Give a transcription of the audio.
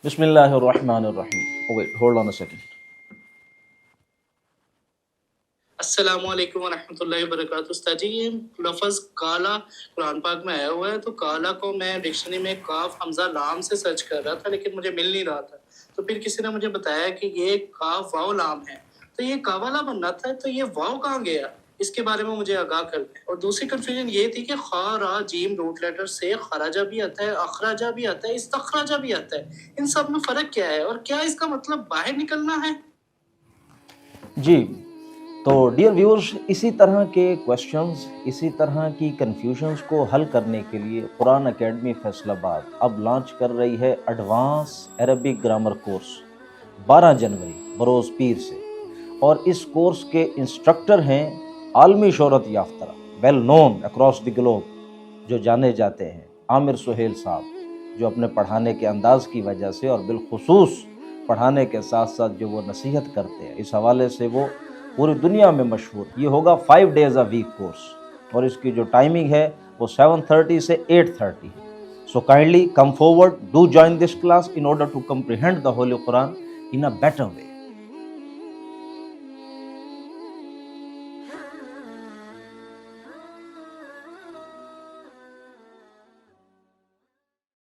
بسم اللہ الرحمن الرحیم. wait, hold on a second. السلام علیکم ورحمۃ اللہ وبرکاتہ. استاد جی یہ لفظ کالا قرآن پاک میں آیا ہوا ہے، تو کالا کو میں ڈکشنری میں کاف حمزہ لام سے سرچ کر رہا تھا لیکن مجھے مل نہیں رہا تھا. تو پھر کسی نے مجھے بتایا کہ یہ کاف واو لام ہے، تو یہ کاوالا بننا تھا، تو یہ واو کہاں گیا؟ اس کے بارے میں مجھے آگاہ کر دیں. اور دوسری کنفیوژن یہ تھی کہ خا را جیم روٹ لیٹر سے خراجہ بھی آتا ہے، اخراجہ بھی آتا ہے، استخراجہ بھی آتا ہے. ان سب میں فرق کیا ہے اور کیا اس کا مطلب باہر نکلنا ہے؟ جی تو ڈیئر ویورز، اسی طرح کے کویشچنز، اسی طرح کی کنفیوژنز کو حل کرنے کے لیے قرآن اکیڈمی فیصل آباد اب لانچ کر رہی ہے ایڈوانس عربک گرامر کورس 12 جنوری بروز پیر سے. اور اس کورس کے انسٹرکٹر ہیں عالمی شہرت یافتہ، well known across the globe, جو جانے جاتے ہیں عامر سہیل صاحب، جو اپنے پڑھانے کے انداز کی وجہ سے اور بالخصوص پڑھانے کے ساتھ ساتھ جو وہ نصیحت کرتے ہیں، اس حوالے سے وہ پوری دنیا میں مشہور. یہ ہوگا 5 days a week کورس، اور اس کی جو ٹائمنگ ہے وہ 7:30 سے 8:30 ہے. So kindly come forward, do join this class in order to comprehend the Holy Quran in a better way.